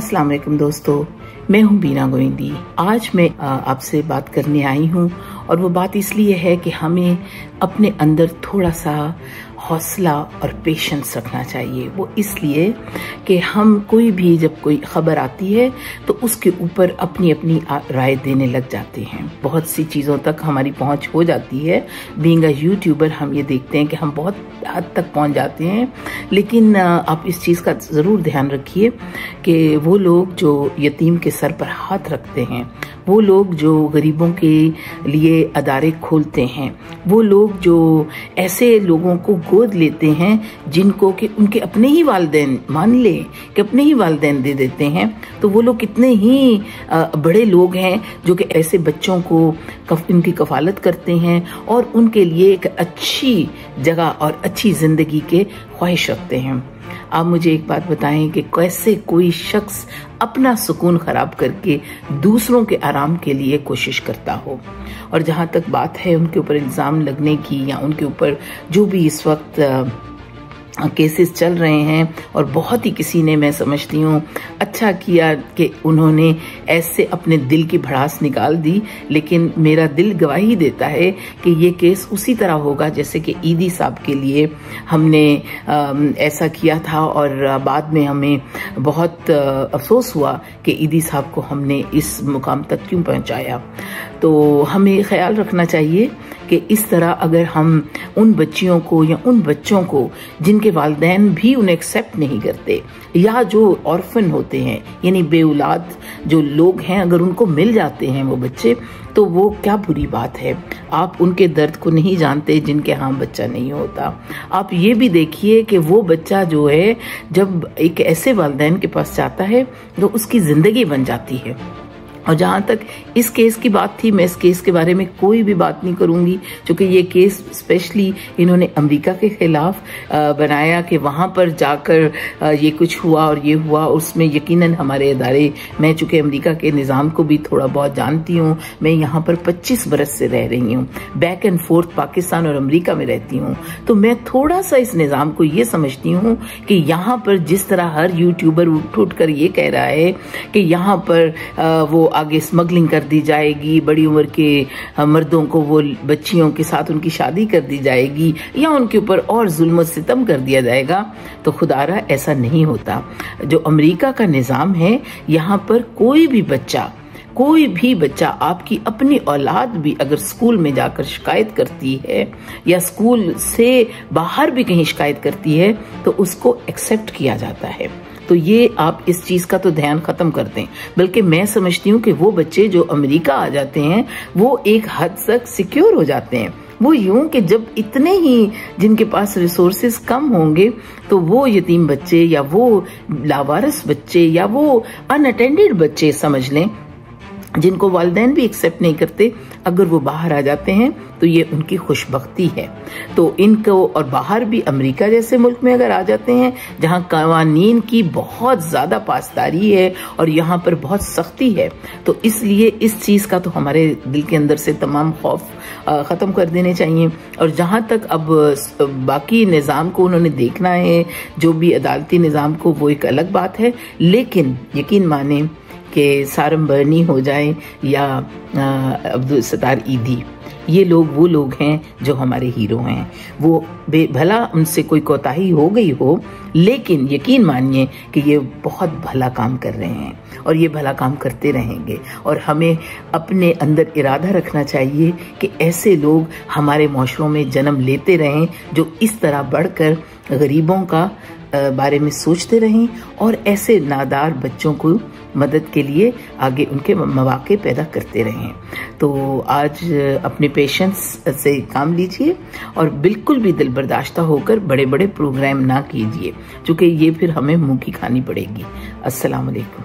अस्सलाम वालेकुम दोस्तों, मैं हूं बीना गोविंदी। आज मैं आपसे बात करने आई हूं और वो बात इसलिए है कि हमें अपने अंदर थोड़ा सा हौसला और पेशेंस रखना चाहिए। वो इसलिए कि हम कोई भी जब कोई खबर आती है तो उसके ऊपर अपनी अपनी राय देने लग जाते हैं। बहुत सी चीज़ों तक हमारी पहुंच हो जाती है। बीइंग अ यूट्यूबर हम ये देखते हैं कि हम बहुत हद तक पहुंच जाते हैं, लेकिन आप इस चीज़ का ज़रूर ध्यान रखिए कि वो लोग जो यतीम के सर पर हाथ रखते हैं, वो लोग जो गरीबों के लिए अदारे खोलते हैं, वो लोग जो ऐसे लोगों को गोद लेते हैं जिनको कि उनके अपने ही वालिदैन, मान ले कि अपने ही वालिदैन दे देते हैं, तो वो लोग कितने ही बड़े लोग हैं जो कि ऐसे बच्चों को इनकी कफालत करते हैं और उनके लिए एक अच्छी जगह और अच्छी जिंदगी के ख्वाहिश रखते हैं। आप मुझे एक बात बताएं कि कैसे कोई शख्स अपना सुकून खराब करके दूसरों के आराम के लिए कोशिश करता हो। और जहां तक बात है उनके ऊपर इल्जाम लगने की या उनके ऊपर जो भी इस वक्त केसेस चल रहे हैं, और बहुत ही किसी ने, मैं समझती हूँ, अच्छा किया कि उन्होंने ऐसे अपने दिल की भड़ास निकाल दी। लेकिन मेरा दिल गवाही देता है कि ये केस उसी तरह होगा जैसे कि ईदी साहब के लिए हमने ऐसा किया था और बाद में हमें बहुत अफसोस हुआ कि ईदी साहब को हमने इस मुकाम तक क्यों पहुंचाया। तो हमें ख्याल रखना चाहिए कि इस तरह अगर हम उन बच्चियों को या उन बच्चों को जिनके वालिदैन भी उन्हें एक्सेप्ट नहीं करते, या जो ऑर्फन होते हैं यानी बेऔलाद जो लोग हैं, अगर उनको मिल जाते हैं वो बच्चे, तो वो क्या बुरी बात है। आप उनके दर्द को नहीं जानते जिनके यहाँ बच्चा नहीं होता। आप ये भी देखिए कि वो बच्चा जो है जब एक ऐसे वालिदैन के पास जाता है तो उसकी जिंदगी बन जाती है। और जहाँ तक इस केस की बात थी, मैं इस केस के बारे में कोई भी बात नहीं करूंगी, क्योंकि ये केस स्पेशली इन्होंने अमेरिका के खिलाफ बनाया कि वहां पर जाकर ये कुछ हुआ और ये हुआ। उसमें यकीनन हमारे इदारे, मैं चूंकि अमेरिका के निज़ाम को भी थोड़ा बहुत जानती हूँ, मैं यहाँ पर 25 बरस से रह रही हूँ, बैक एंड फोर्थ पाकिस्तान और अमेरिका में रहती हूँ, तो मैं थोड़ा सा इस निज़ाम को ये समझती हूँ कि यहाँ पर जिस तरह हर यूट्यूबर उठ कर ये कह रहा है कि यहाँ पर वो आगे स्मगलिंग कर दी जाएगी, बड़ी उम्र के मर्दों को वो बच्चियों के साथ उनकी शादी कर दी जाएगी या उनके ऊपर और जुल्म सितम कर दिया जाएगा, तो खुदारा ऐसा नहीं होता। जो अमेरिका का निज़ाम है, यहाँ पर कोई भी बच्चा आपकी अपनी औलाद भी अगर स्कूल में जाकर शिकायत करती है या स्कूल से बाहर भी कहीं शिकायत करती है तो उसको एक्सेप्ट किया जाता है। तो ये आप इस चीज का तो ध्यान खत्म कर दें। बल्कि मैं समझती हूँ कि वो बच्चे जो अमेरिका आ जाते हैं वो एक हद तक सिक्योर हो जाते हैं। वो यूं कि जब इतने ही जिनके पास रिसोर्सेज कम होंगे तो वो यतीम बच्चे या वो लावारिस बच्चे या वो अनअटेंडेड बच्चे समझ लें, जिनको वालिदैन भी एक्सेप्ट नहीं करते, अगर वो बाहर आ जाते हैं तो ये उनकी खुशबख्ती है। तो इनको, और बाहर भी अमेरिका जैसे मुल्क में अगर आ जाते हैं जहां कानून की बहुत ज्यादा पासदारी है और यहाँ पर बहुत सख्ती है, तो इसलिए इस चीज का तो हमारे दिल के अंदर से तमाम खौफ खत्म कर देने चाहिए। और जहां तक अब बाकी निज़ाम को उन्होंने देखना है, जो भी अदालती निज़ाम को, वो एक अलग बात है। लेकिन यकीन माने कि सारम बर्नी हो जाए या अब्दुल सत्तार ईदी, ये लोग वो लोग हैं जो हमारे हीरो हैं। वो भला उनसे कोई कोताही हो गई हो, लेकिन यकीन मानिए कि ये बहुत भला काम कर रहे हैं और ये भला काम करते रहेंगे। और हमें अपने अंदर इरादा रखना चाहिए कि ऐसे लोग हमारे माशरों में जन्म लेते रहें जो इस तरह बढ़कर गरीबों का बारे में सोचते रहें और ऐसे नादार बच्चों को मदद के लिए आगे उनके मौके पैदा करते रहें। तो आज अपने पेशेंस से काम लीजिए और बिल्कुल भी दिल बर्दाश्ता होकर बड़े बड़े प्रोग्राम ना कीजिए, क्योंकि ये फिर हमें मुंह की खानी पड़ेगी। अस्सलाम वालेकुम।